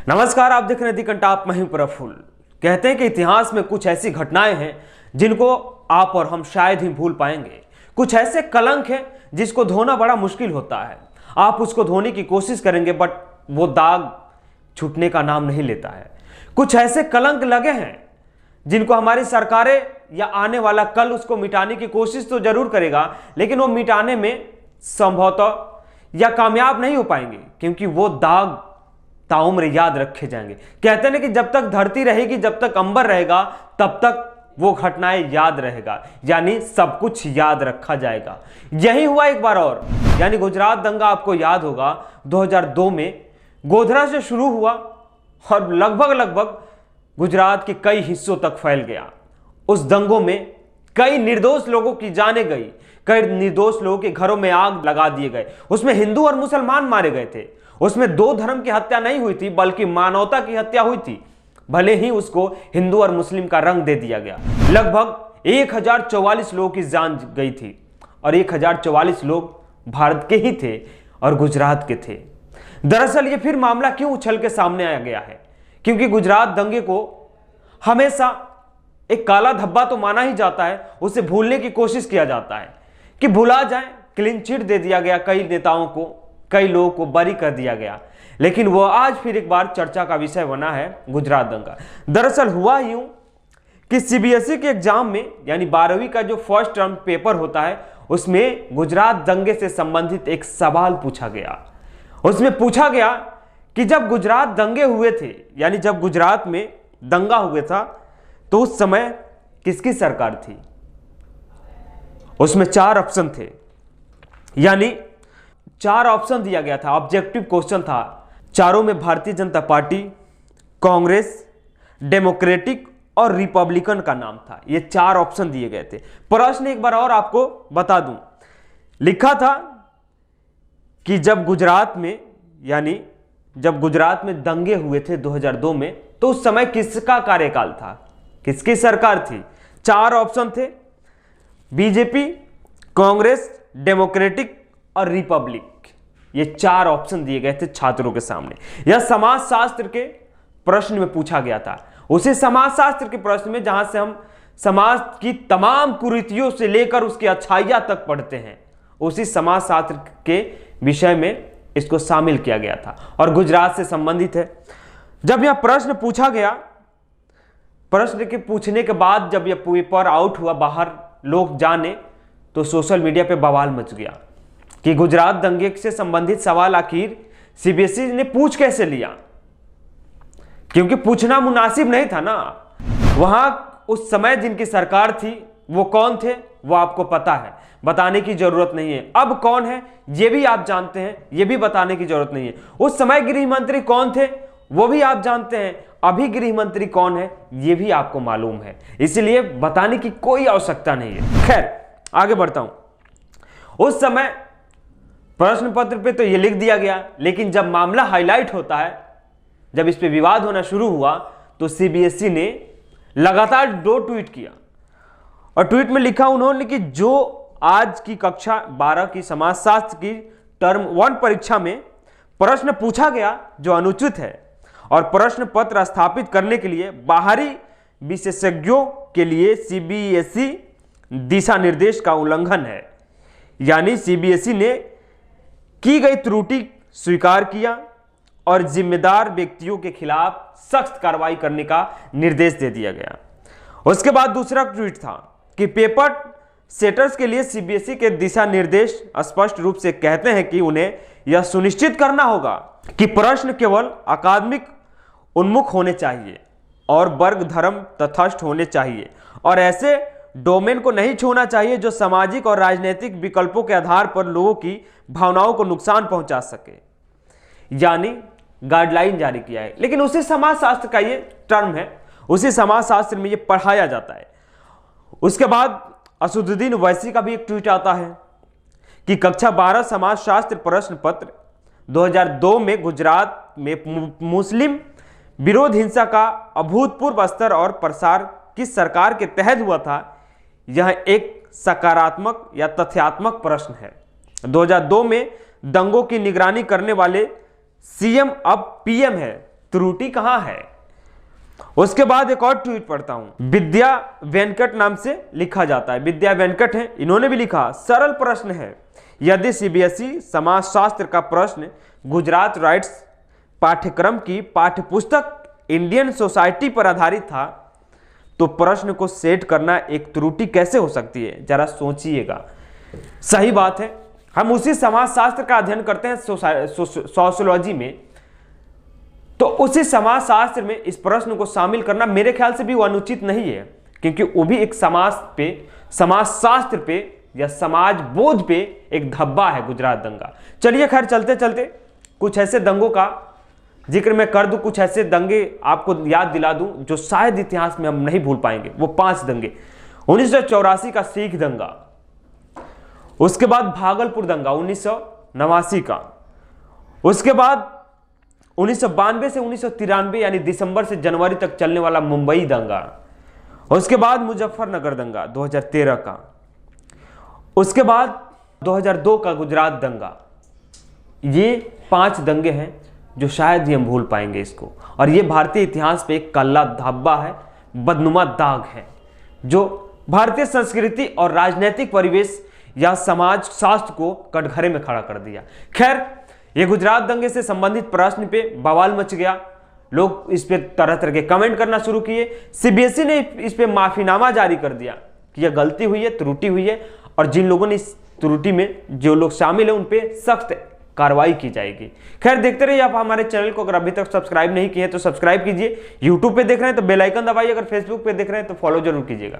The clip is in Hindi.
नमस्कार, आप देख रहे हैं दी कंटाप, मैं हूं प्रफुल्ल। कहते हैं कि इतिहास में कुछ ऐसी घटनाएं हैं जिनको आप और हम शायद ही भूल पाएंगे। कुछ ऐसे कलंक हैं जिसको धोना बड़ा मुश्किल होता है। आप उसको धोने की कोशिश करेंगे बट वो दाग छूटने का नाम नहीं लेता है। कुछ ऐसे कलंक लगे हैं जिनको हमारी सरकारें या आने वाला कल उसको मिटाने की कोशिश तो जरूर करेगा, लेकिन वो मिटाने में संभवतः या कामयाब नहीं हो पाएंगे, क्योंकि वो दाग ताउम्र याद रखे जाएंगे। कहते हैं कि जब तक धरती रहेगी, जब तक अंबर रहेगा, तब तक वो घटनाएं याद रहेगा, यानी सब कुछ याद रखा जाएगा। यही हुआ एक बार और, यानी गुजरात दंगा आपको याद होगा 2002 में गोधरा से शुरू हुआ और लगभग गुजरात के कई हिस्सों तक फैल गया। उस दंगों में कई निर्दोष लोगों की जानें गई, कई निर्दोष लोगों के घरों में आग लगा दिए गए। उसमें हिंदू और मुसलमान मारे गए थे। उसमें दो धर्म की हत्या नहीं हुई थी, बल्कि मानवता की हत्या हुई थी। भले ही उसको हिंदू और मुस्लिम का रंग दे दिया गया। लगभग 1044 लोगों की जान गई थी और 1044 लोग भारत के ही थे और गुजरात के थे। दरअसल ये फिर मामला क्यों उछल के सामने आ गया है? क्योंकि गुजरात दंगे को हमेशा एक काला धब्बा तो माना ही जाता है, उसे भूलने की कोशिश किया जाता है कि भुला जाए। क्लीन चिट दे दिया गया कई नेताओं को, कई लोगों को बरी कर दिया गया, लेकिन वो आज फिर एक बार चर्चा का विषय बना है गुजरात दंगा। दरअसल हुआ यूं कि सीबीएसई के एग्जाम में, यानी 12वीं का जो फर्स्ट टर्म पेपर होता है, उसमें गुजरात दंगे से संबंधित एक सवाल पूछा गया। उसमें पूछा गया कि जब गुजरात दंगे हुए थे, यानी जब गुजरात में दंगा हुआ था, तो उस समय किसकी सरकार थी? उसमें 4 ऑप्शन थे, यानी 4 ऑप्शन दिया गया था। ऑब्जेक्टिव क्वेश्चन था। चारों में भारतीय जनता पार्टी, कांग्रेस, डेमोक्रेटिक और रिपब्लिकन का नाम था। ये 4 ऑप्शन दिए गए थे। प्रश्न एक बार और आपको बता दूं, लिखा था कि जब गुजरात में, यानी जब गुजरात में दंगे हुए थे 2002 में, तो उस समय किसका कार्यकाल था, किसकी सरकार थी? 4 ऑप्शन थे, बीजेपी, कांग्रेस, डेमोक्रेटिक और रिपब्लिक। ये 4 ऑप्शन दिए गए थे छात्रों के सामने। यह समाजशास्त्र के प्रश्न में पूछा गया था। उसी समाजशास्त्र के प्रश्न में जहां से हम समाज की तमाम कुरीतियों से लेकर उसकी अच्छाइयां तक पढ़ते हैं, उसी समाजशास्त्र के विषय में इसको शामिल किया गया था और गुजरात से संबंधित है। जब यह प्रश्न पूछा गया, प्रश्न के पूछने के बाद जब यह पेपर आउट हुआ, बाहर लोग जाने, तो सोशल मीडिया पे बवाल मच गया कि गुजरात दंगे से संबंधित सवाल आखिर सीबीएसई ने पूछ कैसे लिया, क्योंकि पूछना मुनासिब नहीं था ना। वहां उस समय जिनकी सरकार थी वो कौन थे, वो आपको पता है, बताने की जरूरत नहीं है। अब कौन है ये भी आप जानते हैं, ये भी बताने की जरूरत नहीं है। उस समय गृह मंत्री कौन थे वो भी आप जानते हैं, अभी गृह मंत्री कौन है ये भी आपको मालूम है, इसलिए बताने की कोई आवश्यकता नहीं है। खैर आगे बढ़ता हूं। उस समय प्रश्न पत्र पे तो ये लिख दिया गया, लेकिन जब मामला हाईलाइट होता है, जब इस पे विवाद होना शुरू हुआ, तो सीबीएसई ने लगातार 2 ट्वीट किया और ट्वीट में लिखा उन्होंने कि जो आज की कक्षा 12 की समाजशास्त्र की टर्म 1 परीक्षा में प्रश्न पूछा गया जो अनुचित है और प्रश्न पत्र स्थापित करने के लिए बाहरी विशेषज्ञों के लिए सीबीएसई दिशा निर्देश का उल्लंघन है, यानी सीबीएसई ने की गई त्रुटि स्वीकार किया और जिम्मेदार व्यक्तियों के खिलाफ सख्त कार्रवाई करने का निर्देश दे दिया गया। उसके बाद दूसरा ट्वीट था कि पेपर सेटर्स के लिए सीबीएसई के दिशा निर्देश स्पष्ट रूप से कहते हैं कि उन्हें यह सुनिश्चित करना होगा कि प्रश्न केवल अकादमिक उन्मुख होने चाहिए और वर्ग धर्म तटस्थ होने चाहिए और ऐसे डोमेन को नहीं छूना चाहिए जो सामाजिक और राजनीतिक विकल्पों के आधार पर लोगों की भावनाओं को नुकसान पहुंचा सके, यानी गाइडलाइन जारी किया है। लेकिन उसी समाजशास्त्र का ये टर्म है, उसी समाजशास्त्र में ये पढ़ाया जाता है। उसके बाद असदुद्दीन ओवैसी का भी एक ट्वीट आता है कि कक्षा 12 समाजशास्त्र प्रश्न पत्र 2002 में गुजरात में मुस्लिम विरोध हिंसा का अभूतपूर्व स्तर और प्रसार किस सरकार के तहत हुआ था, यह एक सकारात्मक या तथ्यात्मक प्रश्न है। 2002 में दंगों की निगरानी करने वाले सीएम अब पीएम है, त्रुटि कहां है। उसके बाद एक और ट्वीट पढ़ता हूं, विद्या वेंकट नाम से लिखा जाता है, विद्या वेंकट है, इन्होंने भी लिखा, सरल प्रश्न है, यदि सीबीएसई समाजशास्त्र का प्रश्न गुजरात राइट्स पाठ्यक्रम की पाठ्यपुस्तक इंडियन सोसाइटी पर आधारित था तो प्रश्न को सेट करना एक त्रुटि कैसे हो सकती है, जरा सोचिएगा। सही बात है, हम उसी समाजशास्त्र का अध्ययन करते हैं सोशियोलॉजी में, तो उसी समाजशास्त्र में इस प्रश्न को शामिल करना मेरे ख्याल से भी वो अनुचित नहीं है, क्योंकि वो भी एक समाजशास्त्र पे या समाज बोध पे एक धब्बा है गुजरात दंगा। चलिए खैर चलते चलते कुछ ऐसे दंगों का जिक्र मैं कर दूं, कुछ ऐसे दंगे आपको याद दिला दूं जो शायद इतिहास में हम नहीं भूल पाएंगे। वो 5 दंगे, 1984 का सिख दंगा, उसके बाद भागलपुर दंगा 1989 का, उसके बाद 1992 से 1993 यानी दिसंबर से जनवरी तक चलने वाला मुंबई दंगा, उसके बाद मुजफ्फरनगर दंगा 2013 का, उसके बाद 2002 का गुजरात दंगा। ये 5 दंगे हैं जो शायद ही हम भूल पाएंगे इसको, और ये भारतीय इतिहास पे एक काला धब्बा है, बदनुमा दाग है, जो भारतीय संस्कृति और राजनीतिक परिवेश या समाज शास्त्र को कटघरे में खड़ा कर दिया। खैर, ये गुजरात दंगे से संबंधित प्रश्न पे बवाल मच गया, लोग इस पे तरह तरह के कमेंट करना शुरू किए। सीबीएसई ने इस पे माफीनामा जारी कर दिया कि यह गलती हुई है, त्रुटि हुई है, और जिन लोगों ने इस त्रुटि में जो लोग शामिल हैं उन पे सख्त कार्रवाई की जाएगी। खैर, देखते रहिए आप हमारे चैनल को। अगर अभी तक सब्सक्राइब नहीं किए तो सब्सक्राइब कीजिए, यूट्यूब पे देख रहे हैं तो बेल आइकन दबाइए, अगर फेसबुक पे देख रहे हैं तो फॉलो जरूर कीजिएगा।